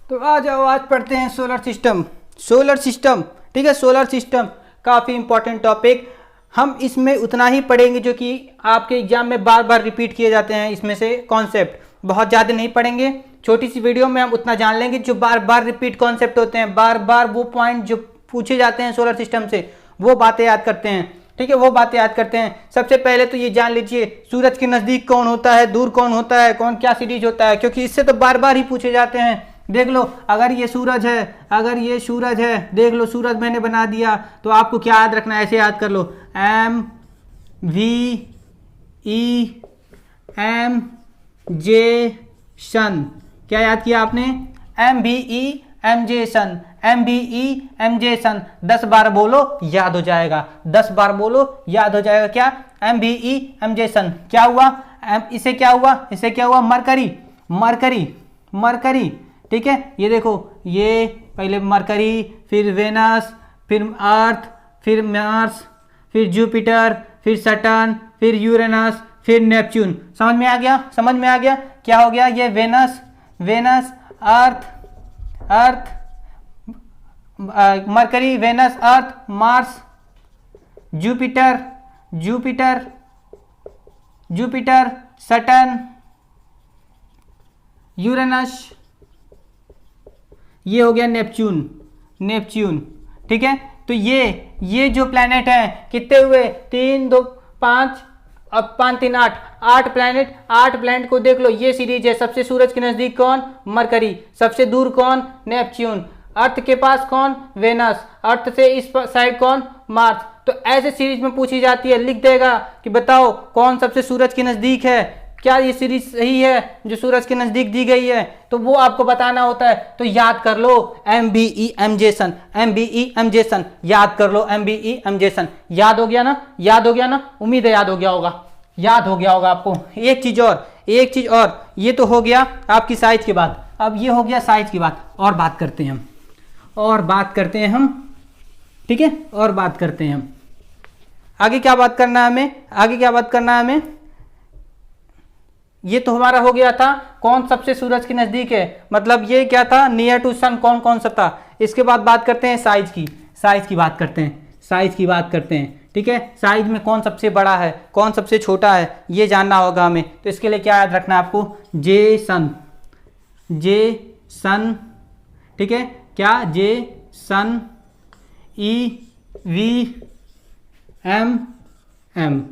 तो आ जाओ, आज पढ़ते हैं सोलर सिस्टम। सोलर सिस्टम, ठीक है, सोलर सिस्टम काफ़ी इंपॉर्टेंट टॉपिक। हम इसमें उतना ही पढ़ेंगे जो कि आपके एग्जाम में बार बार रिपीट किए जाते हैं। इसमें से कॉन्सेप्ट बहुत ज़्यादा नहीं पढ़ेंगे, छोटी सी वीडियो में हम उतना जान लेंगे जो बार बार रिपीट कॉन्सेप्ट होते हैं, बार बार वो पॉइंट जो पूछे जाते हैं सोलर सिस्टम से, वो बातें याद करते हैं। ठीक है, वो बातें याद करते हैं। सबसे पहले तो ये जान लीजिए सूरज के नज़दीक कौन होता है, दूर कौन होता है, कौन क्या सीरीज होता है, क्योंकि इससे तो बार बार ही पूछे जाते हैं। देख लो, अगर ये सूरज है, अगर ये सूरज है, देख लो सूरज मैंने बना दिया, तो आपको क्या याद रखना है, ऐसे याद कर लो, M V E M J sun. क्या याद किया आपने? M V E M J sun, M V E M J sun. 10 बार बोलो याद हो जाएगा, 10 बार बोलो याद हो जाएगा। क्या? M V E M J sun. क्या हुआ? इसे क्या हुआ? इसे क्या हुआ? Mercury, Mercury, Mercury. ठीक है, ये देखो, ये पहले मरकरी, फिर वेनस, फिर अर्थ, फिर मार्स, फिर जुपिटर, फिर सैटर्न, फिर यूरेनस, फिर नेपच्यून। समझ में आ गया? समझ में आ गया? क्या हो गया? ये Venus, Venus, Earth, Earth, Mercury, Venus, Earth, Mars, Jupiter, Jupiter, Jupiter, Saturn, Uranus, ये हो गया नेपच्यून, नेपच्यून। ठीक है, तो ये जो प्लैनेट हैं कितने हुए? 3 2 5, अब 5 3 8, 8 प्लैनेट। 8 प्लैनेट को देख लो, ये सीरीज है। सबसे सूरज के नजदीक कौन? मरकरी। सबसे दूर कौन? नेपच्यून। अर्थ के पास कौन? वेनस। अर्थ से इस साइड कौन? मार्स। तो ऐसे सीरीज में पूछी जाती है, लिख देगा कि बताओ कौन सबसे सूरज के नजदीक है। क्या ये सीरीज सही है जो सूरज के नजदीक दी गई है? तो वो आपको बताना होता है। तो याद कर लो M B E M J sun, M B E M J sun, याद कर लो M B E M J sun. याद हो गया ना? याद हो गया ना? उम्मीद है याद हो गया होगा, याद हो गया होगा आपको। एक चीज और, एक चीज और, ये तो हो गया आपकी साइज की बात। अब ये हो गया साइज की बात, और बात करते हैं हम, और बात करते हैं हम। ठीक है, और बात करते हैं हम। आगे क्या बात करना है हमें? आगे क्या बात करना है हमें? ये तो हमारा हो गया था कौन सबसे सूरज के नजदीक है, मतलब ये क्या था? नियर टू सन कौन कौन सा था। इसके बाद बात करते हैं साइज की, साइज की बात करते हैं, साइज की बात करते हैं। ठीक है, साइज में कौन सबसे बड़ा है, कौन सबसे छोटा है, ये जानना होगा हमें। तो इसके लिए क्या याद रखना है आपको? जे सन, जे सन। ठीक है, क्या? J sun, E V M M,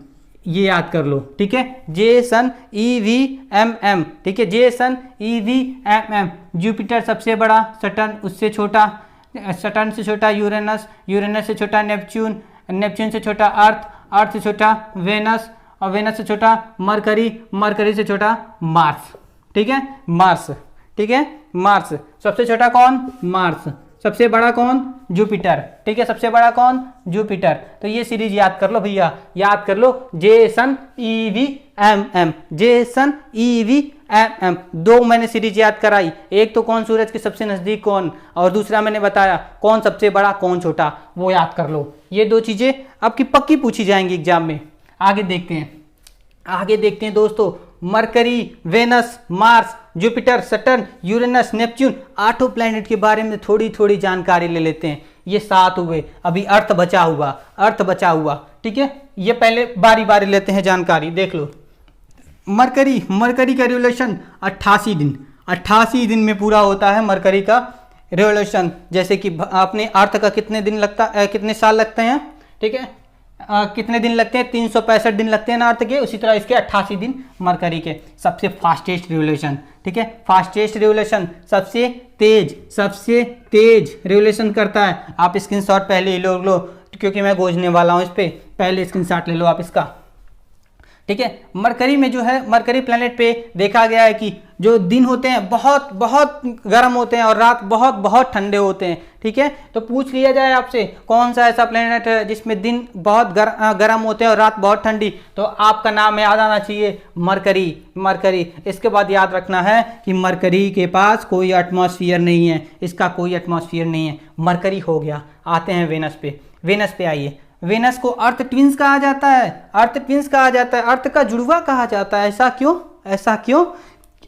ये याद कर लो। ठीक है, J sun E V M M. ठीक है, J sun E V M M. Jupiter सबसे बड़ा, सैटर्न उससे छोटा, सैटर्न से छोटा यूरेनस, यूरेनस से छोटा नेपच्यून, नेपच्यून से छोटा अर्थ, अर्थ से छोटा वेनस, और वेनस से छोटा मरकरी, मरकरी से छोटा मार्स। ठीक है, मार्स। ठीक है, मार्स। सबसे छोटा कौन? मार्स। सबसे बड़ा कौन? जुपिटर। ठीक है, सबसे बड़ा कौन? जुपिटर। तो ये सीरीज याद कर लो भैया, याद कर लो, जे sun E V M M, J sun E V M M. 2 मैंने सीरीज याद कराई, एक तो कौन सूरज के सबसे नजदीक कौन, और दूसरा मैंने बताया कौन सबसे बड़ा कौन छोटा, वो याद कर लो। ये 2 चीजें आपकी पक्की पूछी जाएंगी एग्जाम में। आगे देखते हैं, आगे देखते हैं दोस्तों। Mercury, Venus, Mars, Jupiter, Saturn, Uranus, Neptune, 8 planet के बारे में थोड़ी थोड़ी जानकारी ले लेते हैं। ये 7 हुए, अभी अर्थ बचा हुआ, अर्थ बचा हुआ। ठीक है, ये पहले बारी बारी लेते हैं जानकारी, देख लो। मरकरी, मरकरी का रिवोल्यूशन 88 दिन, 88 दिन में पूरा होता है मरकरी का रिवोल्यूशन। जैसे कि अपने अर्थ का कितने दिन लगता है, कितने साल लगते हैं? ठीक है, कितने दिन लगते हैं? 365 दिन लगते हैं ना अर्थ के, उसी तरह इसके 88 दिन मरकरी के। सबसे फास्टेस्ट रिवोल्यूशन, ठीक है, फास्टेस्ट रिवोल्यूशन, सबसे तेज रिवोल्यूशन करता है। आप स्क्रीनशॉट पहले ही लो, क्योंकि मैं खोजने वाला हूँ इस पर, पहले स्क्रीनशॉट ले लो आप इसका। ठीक है, मरकरी में जो है, मरकरी प्लैनेट पे देखा गया है कि जो दिन होते हैं बहुत बहुत गर्म होते हैं और रात बहुत बहुत ठंडे होते हैं। ठीक है, तो पूछ लिया जाए आपसे कौन सा ऐसा प्लैनेट है जिसमें दिन बहुत गर्म होते हैं और रात बहुत ठंडी, तो आपका नाम याद आना चाहिए मरकरी, मरकरी। इसके बाद याद रखना है कि मरकरी के पास कोई एटमॉस्फेयर नहीं है, इसका कोई एटमॉस्फेयर नहीं है। मरकरी हो गया, आते हैं वेनस पे। वेनस पे आइए, वेनस को अर्थ ट्विंस कहा जाता है, अर्थ ट्विंस कहा जाता है, अर्थ का जुड़वा कहा जाता है। ऐसा क्यों? ऐसा क्यों?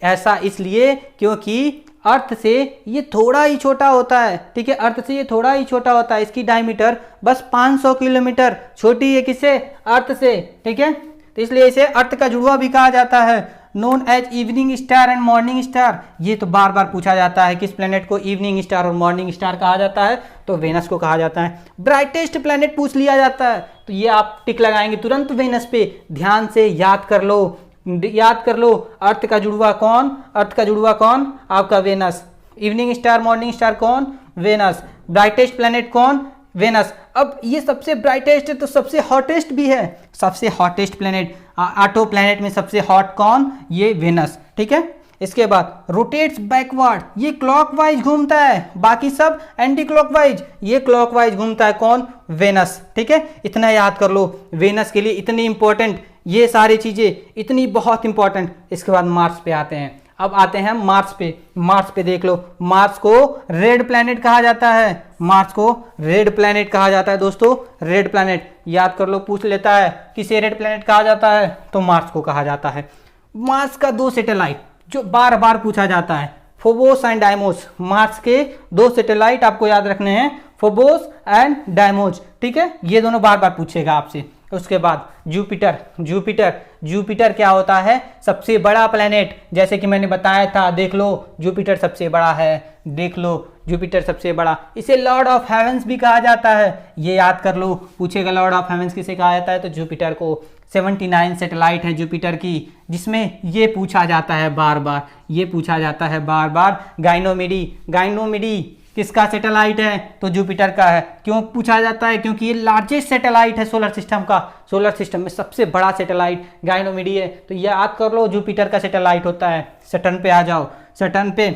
ऐसा इसलिए क्योंकि अर्थ से ये थोड़ा ही छोटा होता है, ठीक है, अर्थ से ये थोड़ा ही छोटा होता है, इसकी डायमीटर बस 500 किलोमीटर छोटी है, किससे, अर्थ से, ठीक है। तो इसलिए इसे अर्थ का जुड़वा भी कहा जाता है, known as evening star and morning star. ये तो बार बार पूछा जाता है, किस प्लेनेट को इवनिंग स्टार और मॉर्निंग स्टार कहा जाता है, तो वेनस को कहा जाता है। ब्राइटेस्ट प्लेनेट पूछ लिया जाता है, तो ये आप टिक लगाएंगे तुरंत वेनस पे, ध्यान से याद कर लो, याद कर लो। अर्थ का जुड़वा कौन, अर्थ का जुड़वा कौन, आपका Venus. Evening star morning star कौन, वेनस। ब्राइटेस्ट प्लेनेट कौन, वेनस। अब ये सबसे ब्राइटेस्ट है तो सबसे हॉटेस्ट भी है, सबसे हॉटेस्ट प्लेनेट, 8 प्लेनेट में सबसे हॉट कौन, ये वेनस, ठीक है। इसके बाद रोटेट्स बैकवर्ड, ये क्लॉकवाइज घूमता है, बाकी सब एंटी क्लॉकवाइज, ये क्लॉकवाइज घूमता है, कौन, वेनस, ठीक है। इतना याद कर लो, वेनस के लिए इतनी इंपॉर्टेंट ये सारी चीजें, इतनी बहुत इंपॉर्टेंट। इसके बाद मार्स पे आते हैं, अब आते हैं मार्स पे। मार्स पे देख लो, मार्स को रेड प्लैनेट कहा जाता है, मार्स को रेड प्लैनेट कहा जाता है दोस्तों, रेड प्लैनेट याद कर लो, पूछ लेता है किसे रेड प्लैनेट कहा जाता है, तो मार्स को कहा जाता है। मार्स का 2 सैटेलाइट जो बार बार पूछा जाता है, फोबोस एंड डायमोस। मार्स के 2 सैटेलाइट आपको याद रखने हैं, फोबोस एंड डायमोस, ठीक है, ये दोनों बार बार पूछेगा आपसे। उसके बाद जुपिटर, जुपिटर, जुपिटर क्या होता है, सबसे बड़ा प्लेनेट, जैसे कि मैंने बताया था, देख लो जुपिटर सबसे बड़ा है, देख लो जुपिटर सबसे बड़ा। इसे लॉर्ड ऑफ हेवेंस भी कहा जाता है, ये याद कर लो, पूछेगा लॉर्ड ऑफ हेवेंस किसे कहा जाता है, तो जुपिटर को। 79 सैटेलाइट है जुपिटर की, जिसमें ये पूछा जाता है बार बार, ये पूछा जाता है बार बार। गाइनोमिडी, गाइनोमिडी किसका सैटेलाइट है, तो जुपिटर का है। क्यों पूछा जाता है, क्योंकि ये लार्जेस्ट सैटेलाइट है सोलर सिस्टम का, सोलर सिस्टम में सबसे बड़ा सैटेलाइट गाइनोमिडी है, तो याद कर लो जुपिटर का सैटेलाइट होता है। सैटर्न पे आ जाओ, सैटर्न पे,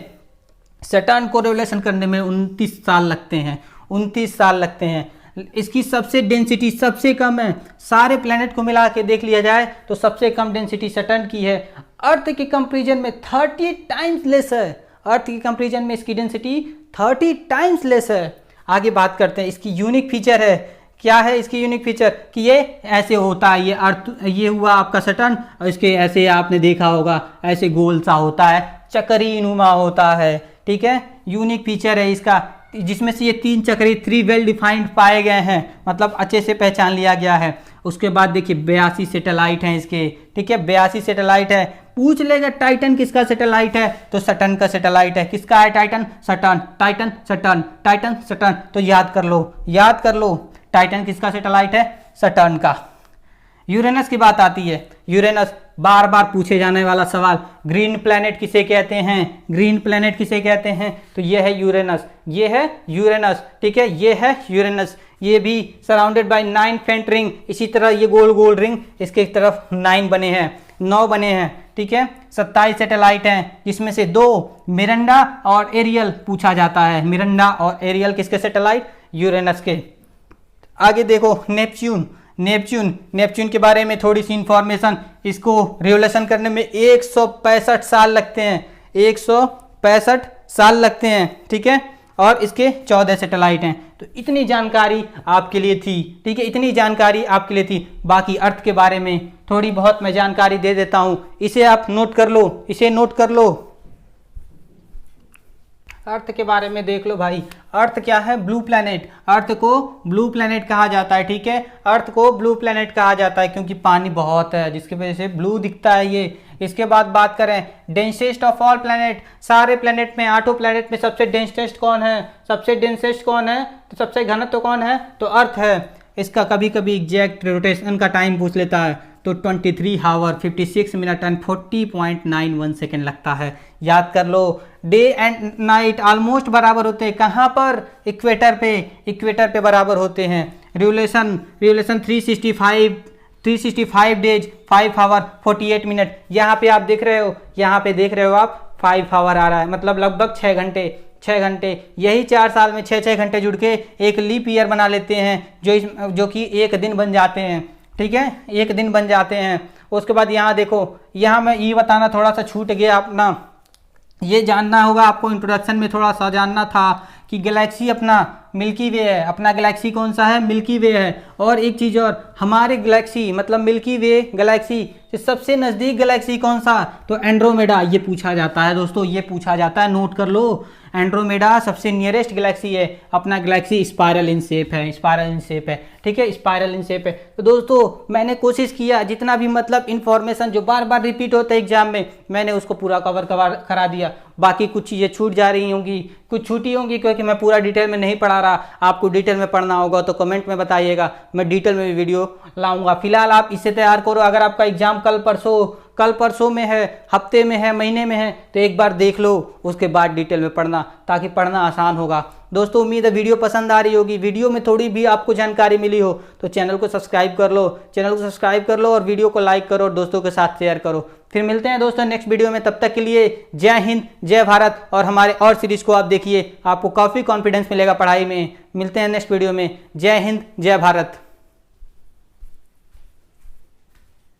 सैटर्न को रिवोल्यूशन करने में 29 साल लगते हैं, 29 साल लगते हैं। इसकी सबसे डेंसिटी सबसे कम है, सारे प्लैनेट को मिला के देख लिया जाए तो सबसे कम डेंसिटी सैटर्न की है। अर्थ के कंपेरिजन में 30 टाइम्स लेस है, अर्थ के कंपेरिजन में इसकी डेंसिटी 30 टाइम्स लेस है। आगे बात करते हैं, इसकी यूनिक फीचर है, क्या है इसकी यूनिक फीचर, कि ये ऐसे होता है, ये अर्थ, ये हुआ आपका सैटर्न, और इसके ऐसे आपने देखा होगा ऐसे गोल सा होता है, चक्री नुमा होता है, ठीक है। यूनिक फीचर है इसका, जिसमें से ये 3 चक्री 3 वेल डिफाइंड पाए गए हैं, मतलब अच्छे से पहचान लिया गया है। उसके बाद देखिए 82 सैटेलाइट हैं इसके, ठीक है, 82 सैटेलाइट है। पूछ लेगा टाइटन किसका सैटेलाइट है, तो सैटर्न का सैटेलाइट है। किसका है Titan, Saturn, Titan Saturn, Titan Saturn, तो याद कर लो, याद कर लो, टाइटन किसका सैटेलाइट है, सैटर्न का। यूरेनस की बात आती है, यूरेनस बार बार पूछे जाने वाला सवाल, ग्रीन प्लैनेट किसे कहते हैं, ग्रीन प्लैनेट किसे कहते हैं, तो ये है यूरेनस, ये है यूरेनस, ठीक है, ये है यूरेनस। ये भी सराउंडेड बाय 9 फेंट रिंग, इसी तरह ये गोल गोल रिंग, इसके तरफ 9 बने हैं, 9 बने हैं, ठीक है। 27 सैटेलाइट हैं, जिसमें से 2 मिरांडा और एरियल पूछा जाता है, मिरांडा और एरियल किसके सैटेलाइट, यूरेनस के। आगे देखो नेपच्यून, नेपच्यून, नेपच्यून के बारे में थोड़ी सी इंफॉर्मेशन, इसको रिवोल्यूशन करने में 165 साल लगते हैं, 165 साल लगते हैं, ठीक है, और इसके 14 सैटेलाइट हैं। तो इतनी जानकारी आपके लिए थी, ठीक है, इतनी जानकारी आपके लिए थी। बाकी अर्थ के बारे में थोड़ी बहुत मैं जानकारी दे देता हूं, इसे आप नोट कर लो, इसे नोट कर लो। अर्थ के बारे में देख लो भाई, अर्थ क्या है, ब्लू प्लैनेट, अर्थ को ब्लू प्लैनेट कहा जाता है, ठीक है, अर्थ को ब्लू प्लैनेट कहा जाता है क्योंकि पानी बहुत है, जिसकी वजह से ब्लू दिखता है ये। इसके बाद बात करें डेंसेस्ट ऑफ ऑल प्लैनेट, सारे प्लैनेट में, 8 प्लैनेट में सबसे डेंसेस्ट कौन है, सबसे डेंसेस्ट कौन है, तो सबसे घनत्व कौन है, तो अर्थ है। इसका कभी कभी एग्जैक्ट रोटेशन का टाइम पूछ लेता है, तो 23 आवर 56 मिनट एंड 40.91 सेकेंड लगता है। याद कर लो, डे एंड नाइट ऑलमोस्ट बराबर होते हैं, कहाँ पर, इक्वेटर पे, इक्वेटर पे बराबर होते हैं। Revolution, revolution 365 days 5 hour 48 minute, यहाँ पे आप देख रहे हो, यहाँ पे देख रहे हो आप 5 आवर आ रहा है, मतलब लगभग 6 घंटे, 6 घंटे। यही 4 साल में 6-6 घंटे जुड़ के एक लीप ईयर बना लेते हैं, जो कि एक दिन बन जाते हैं, ठीक है, एक दिन बन जाते हैं। उसके बाद यहाँ देखो, यहाँ मैं ये बताना थोड़ा सा छूट गया अपना, ये जानना होगा आपको, इंट्रोडक्शन में थोड़ा सा जानना था कि गैलेक्सी अपना मिल्की वे है, अपना गैलेक्सी कौन सा है, मिल्की वे है। और एक चीज़ और, हमारे गैलेक्सी मतलब मिल्की वे गैलेक्सी से सबसे नज़दीक गैलेक्सी कौन सा, तो एंड्रोमेडा, ये पूछा जाता है दोस्तों, ये पूछा जाता है, नोट कर लो। एंड्रोमेडा सबसे नियरेस्ट गैलेक्सी है, अपना गैलेक्सी स्पायरल इन शेप है, स्पायरल इन शेप है, ठीक है, स्पायरल इन शेप है। तो दोस्तों मैंने कोशिश किया जितना भी मतलब इन्फॉर्मेशन जो बार बार रिपीट होता है एग्जाम में, मैंने उसको पूरा कवर करा दिया। बाकी कुछ चीज़ें छूट जा रही होंगी, कुछ छूटी होंगी, क्योंकि मैं पूरा डिटेल में नहीं पढ़ा रहा। आपको डिटेल में पढ़ना होगा तो कमेंट में बताइएगा, मैं डिटेल में भी वीडियो लाऊंगा। फिलहाल आप इससे तैयार करो। अगर आपका एग्जाम कल परसों में है, हफ्ते में है, महीने में है, तो एक बार देख लो, उसके बाद डिटेल में पढ़ना, ताकि पढ़ना आसान होगा। दोस्तों उम्मीद है वीडियो पसंद आ रही होगी। वीडियो में थोड़ी भी आपको जानकारी मिली हो तो चैनल को सब्सक्राइब कर लो, और वीडियो को लाइक करो और दोस्तों के साथ शेयर करो। फिर मिलते हैं दोस्तों नेक्स्ट वीडियो में, तब तक के लिए जय हिंद, जय भारत। और हमारे और सीरीज को आप देखिए, आपको काफ़ी कॉन्फिडेंस मिलेगा पढ़ाई में। मिलते हैं नेक्स्ट वीडियो में। जय हिंद, जय भारत।